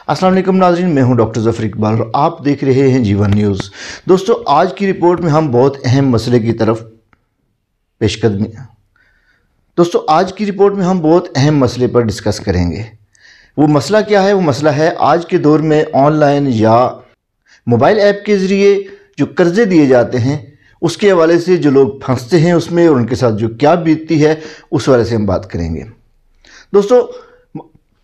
अस्सलाम वालेकुम नाज़रीन, मैं हूं डॉक्टर ज़फ़र इकबाल और आप देख रहे हैं जीवन न्यूज़। दोस्तों, आज की रिपोर्ट में हम बहुत अहम मसले की तरफ पेशकदमी दोस्तों आज की रिपोर्ट में हम बहुत अहम मसले पर डिस्कस करेंगे। वो मसला क्या है? वो मसला है आज के दौर में ऑनलाइन या मोबाइल ऐप के ज़रिए जो कर्ज़े दिए जाते हैं उसके हवाले से जो लोग फंसते हैं उसमें और उनके साथ जो क्या बीतती है उस वाले से हम बात करेंगे। दोस्तों,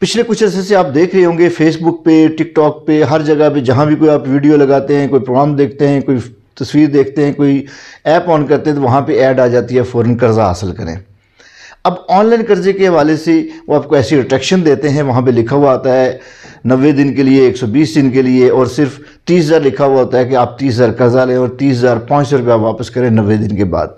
पिछले कुछ अर्से से आप देख रहे होंगे फेसबुक पे, टिकटॉक पे, हर जगह पे जहाँ भी कोई आप वीडियो लगाते हैं, कोई प्रोग्राम देखते हैं, कोई तस्वीर देखते हैं, कोई ऐप ऑन करते हैं तो वहाँ पे ऐड आ जाती है फ़ौरन कर्ज़ा हासिल करें। अब ऑनलाइन कर्ज़े के हवाले से वो आपको ऐसी अट्रैक्शन देते हैं, वहाँ पे लिखा हुआ आता है 90 दिन के लिए, 120 दिन के लिए और सिर्फ 30,000 लिखा हुआ होता है कि आप 30,000 कर्ज़ा लें और 30,500 रुपया वापस करें 90 दिन के बाद।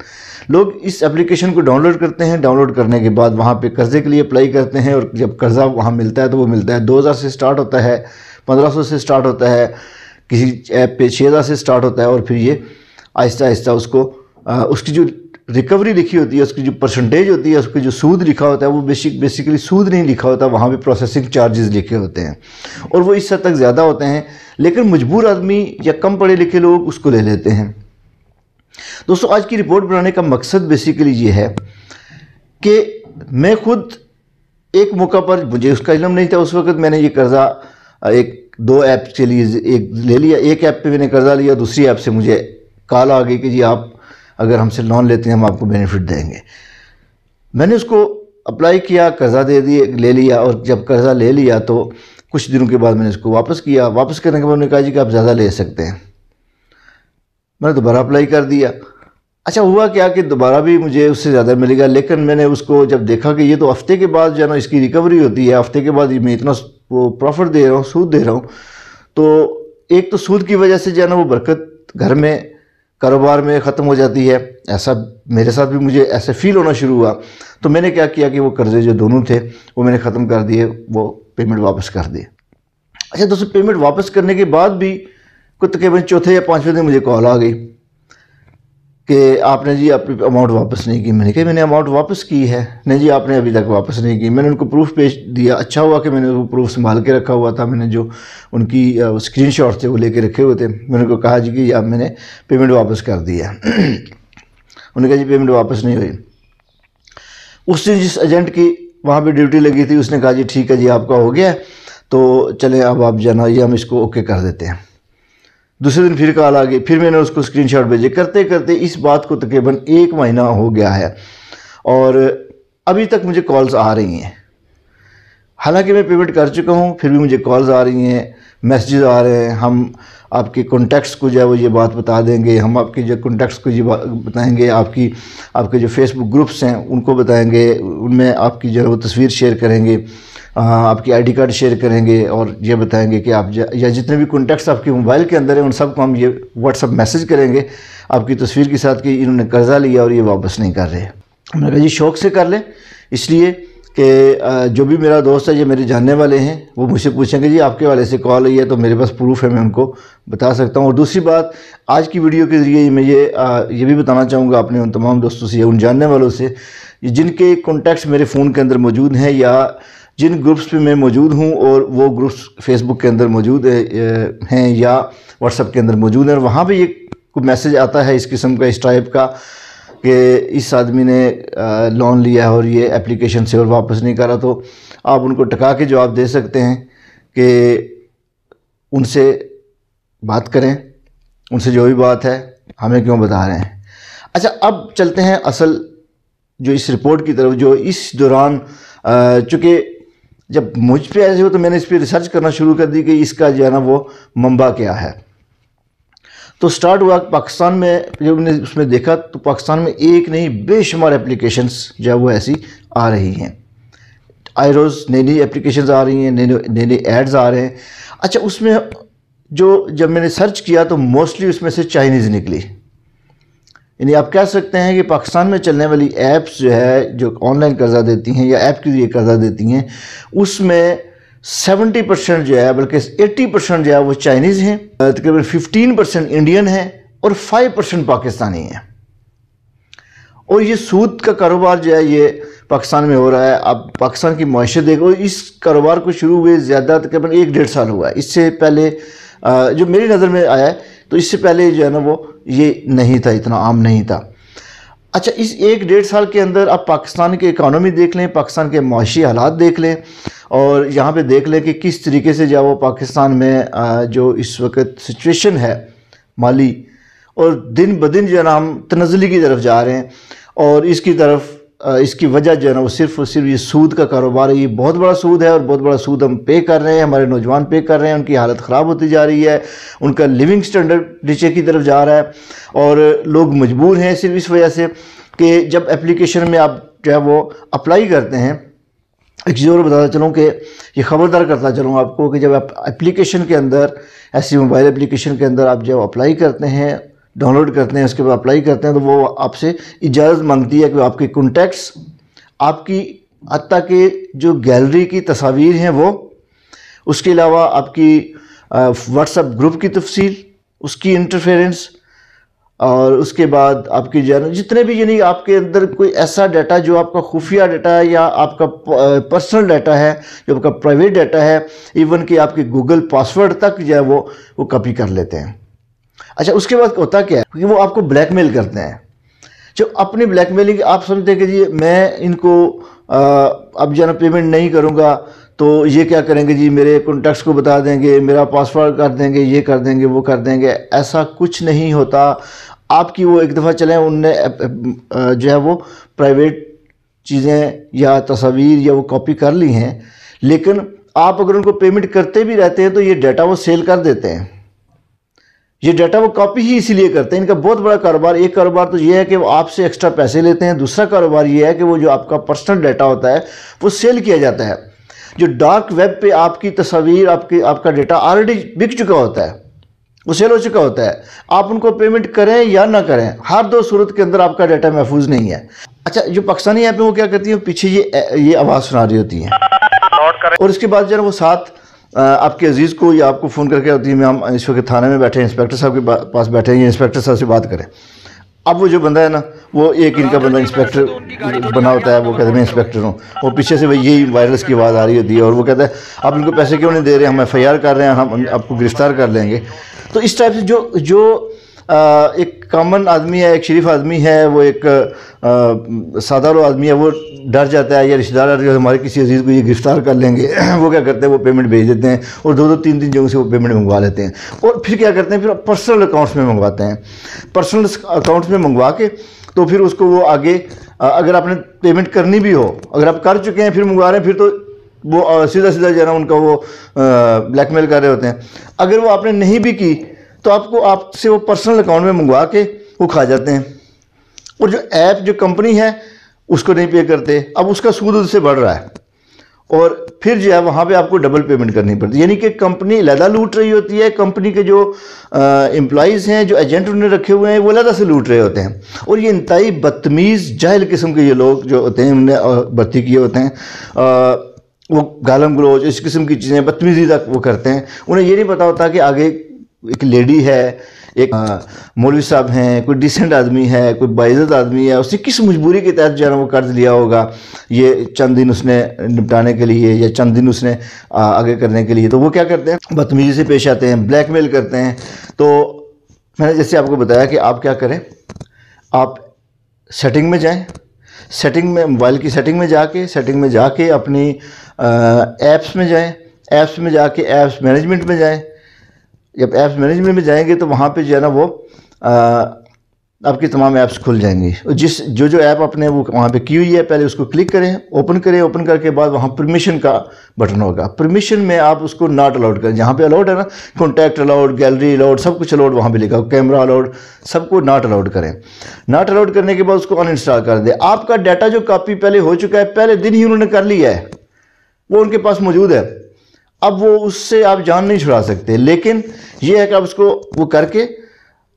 लोग इस एप्लीकेशन को डाउनलोड करते हैं, डाउनलोड करने के बाद वहाँ पे कर्ज़े के लिए अप्लाई करते हैं और जब कर्ज़ा वहाँ मिलता है तो वो मिलता है 2,000 से स्टार्ट होता है, 1,500 से स्टार्ट होता है, किसी ऐप पे 6,000 से स्टार्ट होता है और फिर ये आहिस्ता आहिस्ता उसको उसकी जो रिकवरी लिखी होती है, उसकी जो परसेंटेज होती है, उसकी जो सूद लिखा होता है वो बेसिकली सूद नहीं लिखा होता, वहाँ पे प्रोसेसिंग चार्जेस लिखे होते हैं और वो इस हद तक ज़्यादा होते हैं, लेकिन मजबूर आदमी या कम पढ़े लिखे लोग उसको ले लेते हैं। दोस्तों, आज की रिपोर्ट बनाने का मकसद बेसिकली ये है कि मैं खुद एक मौका पर, मुझे उसका इल्म नहीं था उस वक्त, मैंने ये कर्ज़ा दो ऐप के लिए एक ले लिया। एक ऐप पे मैंने कर्ज़ा लिया, दूसरी ऐप से मुझे कॉल आ गई कि जी आप अगर हमसे लोन लेते हैं हम आपको बेनिफिट देंगे। मैंने उसको अप्लाई किया, कर्ज़ा ले लिया और जब कर्ज़ा ले लिया तो कुछ दिनों के बाद मैंने उसको वापस किया। वापस करने के बाद उन्होंने कहा जी कि आप ज़्यादा ले सकते हैं। मैंने दोबारा अप्लाई कर दिया। अच्छा, हुआ क्या कि दोबारा भी मुझे उससे ज़्यादा मिलेगा, लेकिन मैंने उसको जब देखा कि ये तो हफ्ते के बाद जो है ना इसकी रिकवरी होती है, हफ्ते के बाद मैं इतना वो प्रॉफिट दे रहा हूँ, सूद दे रहा हूँ, तो एक तो सूद की वजह से जो है ना वो बरकत घर में कारोबार में ख़त्म हो जाती है। ऐसा मेरे साथ भी मुझे ऐसे फील होना शुरू हुआ। तो मैंने क्या किया कि वो कर्ज़े जो दोनों थे वो मैंने ख़त्म कर दिए, वो पेमेंट वापस कर दी। अच्छा दोस्तों, पेमेंट वापस करने के बाद भी कुछ तकरीबन चौथे या पाँचवें दिन मुझे कॉल आ गई कि आपने जी अपनी अमाउंट वापस नहीं की। मैंने कहा मैंने अमाउंट वापस की है। नहीं जी, आपने अभी तक वापस नहीं की। मैंने उनको प्रूफ पेश दिया। अच्छा हुआ कि मैंने वो प्रूफ संभाल के रखा हुआ था, मैंने जो उनकी स्क्रीनशॉट थे वो लेके रखे हुए थे। मैंने उनको कहा जी कि आप मैंने पेमेंट वापस कर दी है। उन्होंने कहा जी पेमेंट वापस नहीं हुई। उस दिन जिस एजेंट की वहाँ पर ड्यूटी लगी थी उसने कहा जी ठीक है जी आपका हो गया तो चलें अब आप जाना, ये हम इसको ओके कर देते हैं। दूसरे दिन फिर कॉल आ गई, फिर मैंने उसको स्क्रीनशॉट भेजे। करते करते इस बात को तकरीबन 1 महीना हो गया है और अभी तक मुझे कॉल्स आ रही हैं। हालांकि मैं पेमेंट कर चुका हूं, फिर भी मुझे कॉल्स आ रही हैं, मैसेजेस आ रहे हैं। हम आपके कॉन्टैक्ट्स को जो है वो ये बात बता देंगे, हम आपके जो कॉन्टैक्ट्स को ये बताएंगे, आपके जो फेसबुक ग्रुप्स हैं उनको बताएंगे, उनमें आपकी जो है वो तस्वीर शेयर करेंगे, आपकी आईडी कार्ड शेयर करेंगे और ये बताएंगे कि आप या जितने भी कॉन्टैक्ट्स आपके मोबाइल के अंदर हैं उन सब को हम ये व्हाट्सअप मैसेज करेंगे आपकी तस्वीर के साथ कि इन्होंने कर्ज़ा लिया और ये वापस नहीं कर रहे। मैंने कहा जी शौक़ से कर लें, इसलिए कि जो भी मेरा दोस्त है, ये मेरे जानने वाले हैं, वो मुझसे पूछेंगे जी आपके वाले से कॉल आई है तो मेरे पास प्रूफ है, मैं उनको बता सकता हूँ। और दूसरी बात, आज की वीडियो के ज़रिए मैं ये भी बताना चाहूँगा अपने उन तमाम दोस्तों से या उन जानने वालों से जिनके कॉन्टैक्ट्स मेरे फ़ोन के अंदर मौजूद हैं या जिन ग्रुप्स पे मैं मौजूद हूँ और वो ग्रुप्स फेसबुक के अंदर मौजूद हैं या व्हाट्सएप के अंदर मौजूद हैं और वहाँ पे ये कोई मैसेज आता है इस किस्म का, इस टाइप का कि इस आदमी ने लोन लिया है और ये एप्लीकेशन से और वापस नहीं करा, तो आप उनको टका के जवाब दे सकते हैं कि उनसे बात करें, उनसे जो भी बात है हमें क्यों बता रहे हैं। अच्छा, अब चलते हैं असल जो इस रिपोर्ट की तरफ। जो इस दौरान चूँकि जब मुझ पे ऐसे हो तो मैंने इस पर रिसर्च करना शुरू कर दी कि इसका जो है ना वो मंबा क्या है। तो स्टार्ट हुआ पाकिस्तान में, जब मैंने उसमें देखा तो पाकिस्तान में एक नहीं बेशुमार एप्लीकेशंस जो है वो ऐसी आ रही हैं। आए रोज़ नई नई एप्लीकेशंस आ रही हैं, नए नए एड्स आ रहे हैं। अच्छा, उसमें जब मैंने सर्च किया तो मोस्टली उसमें से चाइनीज़ निकली। यानी आप कह सकते हैं कि पाकिस्तान में चलने वाली ऐप्स जो है जो ऑनलाइन कर्ज़ा देती हैं या ऐप के लिए कर्ज़ा देती हैं उसमें 70% जो है, बल्कि 80% जो है वो चाइनीज़ हैं, तकरीबन 15% इंडियन हैं और 5% पाकिस्तानी हैं। اور یہ سود کا کاروبار جو ہے یہ پاکستان میں ہو رہا ہے. اب پاکستان کی معیشت دیکھو، اس کاروبار کو شروع ہوئے زیادہ تقریباً 1-1.5 سال ہوا ہے. اس سے پہلے جو میری نظر میں آیا ہے تو اس سے پہلے جو ہے نا وہ یہ نہیں تھا، اتنا عام نہیں تھا. اچھا، اس 1-1.5 سال کے اندر آپ پاکستان کی اکانومی دیکھ لیں، پاکستان کے معاشی حالات دیکھ لیں، اور یہاں پہ دیکھ لیں کہ کس طریقے سے جو وہ پاکستان میں جو اس وقت سچویشن ہے مالی، اور دن بدن جو ہے نا ہم تنزلی کی طرف جا رہے ہیں. اور اس کی طرف اس کی وجہ جو ہے نا وہ صرف اور صرف یہ سود کا کاروبار ہے. یہ بہت بڑا سود ہے، اور بہت بڑا سود ہم پے کر رہے ہیں، ہمارے نوجوان پے کر رہے ہیں. ان کی حالت خراب ہوتی جا رہی ہے، ان کا لیونگ سٹینڈرڈ نیچے کی طرف جا رہا ہے. اور لوگ مجبور ہیں صرف اس وجہ سے کہ جب اپلیکیشن میں آپ جو ہے وہ اپلائی کرتے ہیں، ایک چیز اور بتاتا چلوں کہ یہ خبردار کرتا چلوں آپ کو کہ جب آپ اپلیکیشن کے اندر، ایسی موبائل اپلیکیشن کے اندر آپ جب اپلائی کرتے ہیں، ڈاؤن لوڈ کرتے ہیں، اس کے بعد اپلائی کرتے ہیں، تو وہ آپ سے اجازت مانگتی ہے کہ آپ کے کنٹیکٹس، آپ کی حتیٰ کہ جو گیلری کی تصاویر ہیں وہ، اس کے علاوہ آپ کی واٹس ایپ گروپ کی تفصیل، اس کی انٹرفیرنس، اور اس کے بعد آپ کی جتنے بھی یعنی آپ کے اندر کوئی ایسا ڈیٹا جو آپ کا خفیہ ڈیٹا ہے یا آپ کا پرسنل ڈیٹا ہے، جو آپ کا پرائیویٹ ڈیٹا ہے، ایون کہ آپ کے گوگل پاسورڈ تک جو ہے وہ کاپی کر لیتے ہیں. اچھا، اس کے بعد ہوتا کیا ہے کہ وہ آپ کو بلیک میل کرتے ہیں. جو اپنی بلیک میلنگ، آپ سمجھتے ہیں کہ جی میں ان کو اب جو ہے نا پیمنٹ نہیں کروں گا تو یہ کیا کریں گے، جی میرے کنٹیکٹس کو بتا دیں گے، میرا پاسورڈ کر دیں گے، یہ کر دیں گے، وہ کر دیں گے. ایسا کچھ نہیں ہوتا. آپ کی وہ ایک دفعہ چلیں ان نے جو ہے وہ پرائیویٹ چیزیں یا تصاویر یا وہ کاپی کر لی ہیں، لیکن آپ اگر ان کو پیمنٹ کرتے بھی رہتے ہیں تو یہ ڈیٹا وہ سیل کر دیتے ہیں. یہ ڈیٹا وہ کاپی ہی اسی لیے کرتے ہیں. ان کا بہت بڑا کاروبار، ایک کاروبار تو یہ ہے کہ وہ آپ سے ایکسٹرا پیسے لیتے ہیں. دوسرا کاروبار یہ ہے کہ وہ جو آپ کا پرسنل ڈیٹا ہوتا ہے وہ سیل کیا جاتا ہے. جو ڈارک ویب پہ آپ کی تصاویر، آپ کا ڈیٹا آلریڈی بک چکا ہوتا ہے، وہ سیل ہو چکا ہوتا ہے. آپ ان کو پیمنٹ کریں یا نہ کریں، ہر دو صورت کے اندر آپ کا ڈیٹا محفوظ نہیں ہے. اچھا، جو پاکستانی ایپ ہیں وہ کیا کرتی ہیں، پیچھے یہ آواز سنا رہی ہوتی ہیں، اور اس کے بعد جو ہے وہ ساتھ آپ کے عزیز کو یا آپ کو فون کر کے ہوتی ہے، ہم اس وقت تھانے میں بیٹھے ہیں، انسپیکٹر صاحب کے پاس بیٹھے ہیں، یہ انسپیکٹر صاحب سے بات کریں. اب وہ جو بندہ ہے نا، وہ ایک ان کا بندہ انسپیکٹر بنا ہوتا ہے، وہ کہتے ہیں میں انسپیکٹر ہوں، وہ پیچھے سے یہی وائرلیس کی آواز آ رہی ہوتی ہے، اور وہ کہتا ہے آپ ان کو پیسے کیوں نہیں دے رہے، ہم FIR کر رہے ہیں، ہم آپ کو گرفتار کر لیں گے. تو اس ٹائپ سے جو ایک کامن آدمی ہے، ایک شریف آدمی ہے، وہ ایک سادہ رو آدمی ہے، وہ ڈر جاتا ہے، یا رشتہ دار ہمارے کسی عزیز کو یہ گرفتار کر لیں گے، وہ کیا کرتے ہیں، وہ پیمنٹ بھیج دیتے ہیں، اور 2-3 جگہوں سے وہ پیمنٹ منگوا لیتے ہیں. اور پھر کیا کرتے ہیں، پھر پرسنل اکاؤنٹس میں منگواتے ہیں. پرسنل اکاؤنٹس میں منگوا کے تو پھر اس کو وہ آگے، اگر آپ نے پیمنٹ کرنی بھی ہو، اگر آپ کر چکے ہیں پھر منگوا رہے ہیں، پھر تو وہ سیدھا جو ہے نا ان کا وہ بلیک میل کر رہے ہوتے ہیں. اگر وہ آپ نے نہیں بھی کی تو آپ سے وہ پرسنل اکاؤنٹ میں منگوا کے وہ کھا جاتے ہیں. اور جو ایپ، جو کمپنی ہے، اس کو نہیں پے کرتے. اب اس کا سود اس سے بڑھ رہا ہے، اور پھر جو ہے وہاں پہ آپ کو ڈبل پیمنٹ کرنی پڑتی ہے. یعنی کہ کمپنی علیحدہ لوٹ رہی ہوتی ہے، کمپنی کے جو امپلائیز ہیں، جو ایجنٹ انہوں نے رکھے ہوئے ہیں، وہ علیحدہ سے لوٹ رہے ہوتے ہیں. اور یہ انتہائی بدتمیز جاہل قسم کے یہ لوگ جو ہوتے ہیں، انہوں نے بھرتی کیے ہوتے ہیں، وہ گالم گلوچ، اس قسم کی چیزیں بدتمیزی تک وہ کرتے ہیں. انہیں یہ نہیں پتا ہوتا کہ آگے ایک لیڈی ہے، ایک مولوی صاحب ہیں، کوئی ڈیسنٹ آدمی ہے، کوئی باعزت آدمی ہے، اس نے کس مجبوری کے تحت جو ہے وہ قرض لیا ہوگا، یہ چند دن اس نے نپٹانے کے لیے یا چند دن اس نے آگے کرنے کے لیے. تو وہ کیا کرتے ہیں، بدتمیزی سے پیش آتے ہیں، بلیک میل کرتے ہیں. تو میں نے جیسے آپ کو بتایا کہ آپ کیا کریں، آپ سیٹنگ میں جائیں، سیٹنگ میں، موبائل کی سیٹنگ میں جا کے اپنی ایپس میں جائیں، ایپس میں جا کے ایپس مینجمنٹ میں جائیں. جب ایپس مینجمنٹ میں جائیں گے تو وہاں پہ جو ہے نا وہ آپ کی تمام ایپس کھل جائیں گی. جو ایپ آپ نے وہ وہاں پہ کی ہوئی ہے، پہلے اس کو کلک کریں، اوپن کریں. اوپن کر کے بعد وہاں پرمیشن کا بٹن ہوگا. پرمیشن میں آپ اس کو ناٹ الاؤڈ کریں. جہاں پہ الاؤڈ ہے نا، کانٹیکٹ الاؤڈ، گیلری الاؤڈ، سب کچھ الاؤڈ وہاں پہ لکھا ہو، کیمرہ الاؤڈ، سب کو ناٹ الاؤڈ کریں. ناٹ الاؤڈ کرنے کے بعد اس کو ان انسٹال کر دیں. آپ کا ڈیٹا جو کاپی پہلے ہو چکا ہے، پہلے دن ہی انہوں نے کر لیا ہے، وہ ان کے پاس موجود ہے. اب وہ اس سے آپ جان نہیں چھڑا سکتے. لیکن یہ ہے کہ آپ اس کو وہ کر کے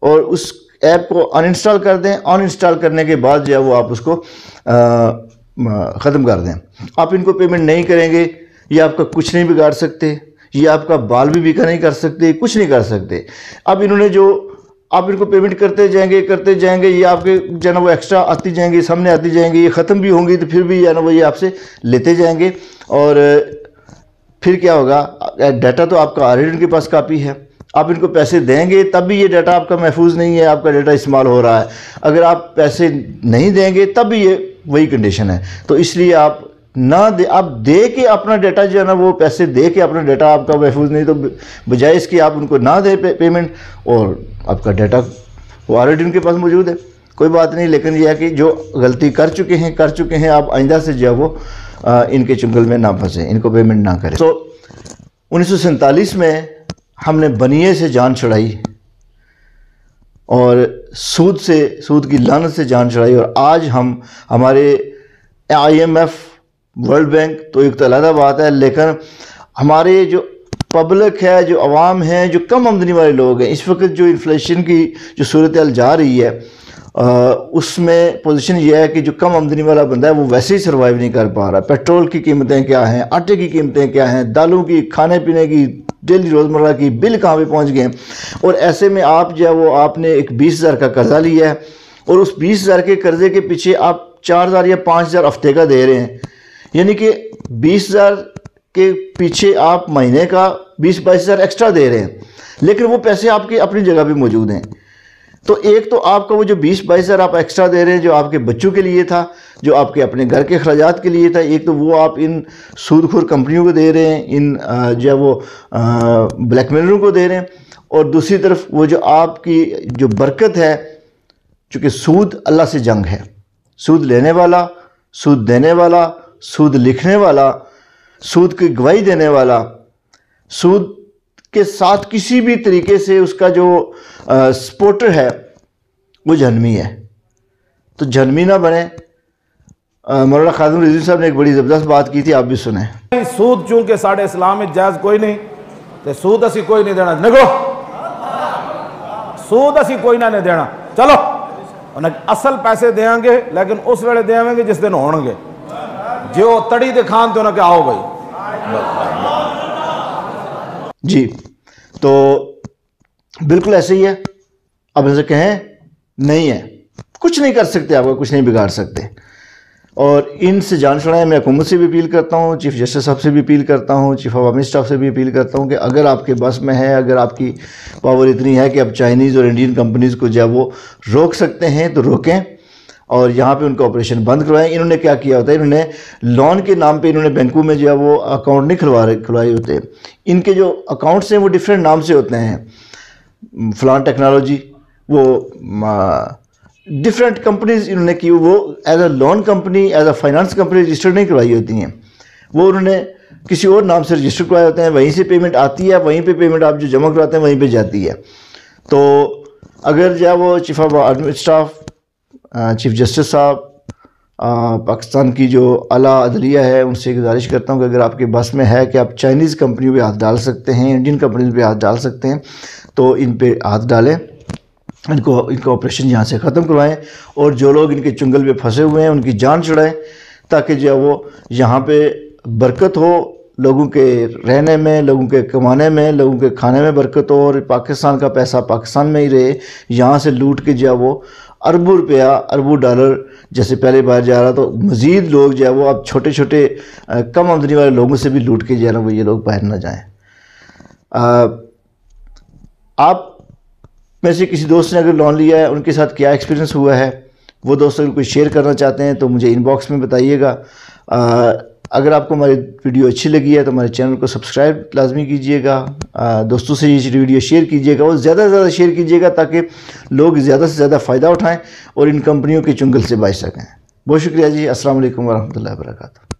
اور اس ایپ کو ان انسٹال کر دیں. ان انسٹال کرنے کے بعد جو ہے وہ آپ اس کو ختم کر دیں. آپ ان کو پیمنٹ نہیں کریں گے، یہ آپ کا کچھ نہیں بگاڑ سکتے، یہ آپ کا بال بھی بیکا نہیں کر سکتے، کچھ نہیں کر سکتے. اب انہوں نے جو आप इनको पेमेंट करते जाएंगे, ये आपके जो है ना वो एक्स्ट्रा आती जाएंगी, सामने आती जाएंगी, ये ख़त्म भी होंगी तो फिर भी जो है ना वो ये आपसे लेते जाएंगे। और फिर क्या होगा, डाटा तो आपका ऑलरेडी उनके पास कापी है, आप इनको पैसे देंगे तब भी ये डाटा आपका महफूज नहीं है, आपका डाटा इस्तेमाल हो रहा है। अगर आप पैसे नहीं देंगे तब भी ये वही कंडीशन है। तो इसलिए आप ना दे, आप दे के अपना डाटा जो है ना वो पैसे दे के अपना डाटा आपका महफूज नहीं, तो बजाय इसके आप उनको ना दे पेमेंट और आपका डाटा वो ऑलरेडी उनके पास मौजूद है। कोई बात नहीं, लेकिन यह है कि जो गलती कर चुके हैं आप आइंदा से जो है वो इनके चुंगल में ना फंसे, इनको पेमेंट ना करें। तो 1947 में हमने बनिए से जान छुड़ाई और सूद की लानत से जान छुड़ाई, और आज हम हमारे IMF, वर्ल्ड बैंक तो एक तो अलग बात है, लेकिन हमारे जो पब्लिक है, जो अवाम है, जो कम आमदनी वाले लोग हैं, इस वक्त जो इन्फ्लेशन की जो सूरत हाल जा रही है उसमें पोजीशन ये है कि जो कम आमदनी वाला बंदा है वो वैसे ही सर्वाइव नहीं कर पा रहा। पेट्रोल की कीमतें क्या हैं, आटे की कीमतें क्या हैं, दालों की, खाने पीने की, डेली रोज़मर्रा की बिल कहाँ पे पहुँच गए हैं। और ऐसे में आप जो है वो आपने एक 20,000 का कर्जा लिया है और उस 20,000 के कर्जे के पीछे आप 4,000 या 5,000 हफ्ते का दे रहे हैं, यानी कि 20,000 के पीछे आप महीने का 20-22,000 एक्स्ट्रा दे रहे हैं, लेकिन वो पैसे आपके अपनी जगह पे मौजूद हैं। तो एक तो आपका वो जो 20-22,000 आप एक्स्ट्रा दे रहे हैं जो आपके बच्चों के लिए था, जो आपके अपने घर के अखराजात के लिए था, एक तो वो आप इन सूदखोर कंपनियों को दे रहे हैं, इन जो है वो ब्लैकमेलरों को दे रहे हैं, और दूसरी तरफ वो जो आपकी जो बरकत है, चूँकि सूद अल्लाह से जंग है, सूद लेने वाला, सूद देने वाला, सूद लिखने वाला, सूद की गवाही देने वाला, सूद के साथ किसी भी तरीके से उसका जो सपोर्टर है वो जहन्नमी है। तो जहन्नमी ना बने। मौलाना खादिम रिजवी साहब ने एक बड़ी ज़बरदस्त बात की थी, आप भी सुने। सूद चूंकि साढ़े इस्लाम में जायज़ कोई नहीं, तो सूद असी कोई नहीं देना, निकलो सूद असी कोई ना नहीं देना, चलो असल पैसे देंगे, लेकिन उस वेले देंगे जिस दिन होंगे, जो तड़ी दिखान तो उन्हें आओ भाई जी। तो बिल्कुल ऐसे ही है। अब ऐसे कहें नहीं है, कुछ नहीं कर सकते, आपको कुछ नहीं बिगाड़ सकते। और इनसे जान छुड़ाएं। मैं हुकूमत से भी अपील करता हूँ, चीफ जस्टिस साहब से भी अपील करता हूँ, चीफ अवामी स्टाफ से भी अपील करता हूँ कि अगर आपके बस में है, अगर आपकी पावर इतनी है कि आप चाइनीज़ और इंडियन कंपनीज़ को जब वो रोक सकते हैं तो रोकें और यहाँ पे उनका ऑपरेशन बंद करवाएं। इन्होंने क्या किया होता है, इन्होंने लोन के नाम पे इन्होंने बैंकों में जो है वो अकाउंट नहीं खुलवाए होते। इनके जो अकाउंट्स हैं वो डिफरेंट नाम से होते हैं, फलान टेक्नोलॉजी, वो डिफरेंट कंपनीज इन्होंने की, वो as a loan company, as a finance company registered नहीं करवाई होती हैं, वो उन्होंने किसी और नाम से रजिस्टर करवाए होते हैं। वहीं से पेमेंट आती है, वहीं पे पेमेंट आप जो जमा करवाते हैं वहीं पे जाती है। तो अगर जो है वो chief of staff, chief justice साहब, पाकिस्तान की जो आला अदलिया है, उनसे गुजारिश करता हूँ कि अगर आपके बस में है कि आप चाइनीज़ कंपनियों पे हाथ डाल सकते हैं, इंडियन कंपनीज पे हाथ डाल सकते हैं, तो इन पे हाथ डालें, इनका ऑपरेशन यहाँ से ख़त्म करवाएं और जो लोग इनके चुंगल पे फंसे हुए हैं उनकी जान छुड़ाएं, ताकि जो है वो यहाँ पे बरकत हो, लोगों के रहने में, लोगों के कमाने में, लोगों के खाने में बरकत हो, और पाकिस्तान का पैसा पाकिस्तान में ही रहे। यहाँ से लूट के जो है वो अरबों रुपया, अरबों डॉलर जैसे पहले बार जा रहा, तो मज़ीद लोग जो है वो अब छोटे छोटे कम आमदनी वाले लोगों से भी लूट के जो है ना वो ये लोग बाहर ना जाएँ। आप में से किसी दोस्त ने अगर लोन लिया है, उनके साथ क्या एक्सपीरियंस हुआ है, वो दोस्त अगर कोई शेयर करना चाहते हैं तो मुझे इनबॉक्स में बताइएगा। अगर आपको हमारी वीडियो अच्छी लगी है तो हमारे चैनल को सब्सक्राइब लाजमी कीजिएगा, दोस्तों से ये वीडियो शेयर कीजिएगा और ज़्यादा से ज़्यादा शेयर कीजिएगा ताकि लोग ज़्यादा से ज़्यादा फ़ायदा उठाएँ और इन कंपनियों के चुंगल से बच सकें। बहुत शुक्रिया जी। अस्सलाम वालेकुम वरहमतुल्लाहि वबरकातुहू।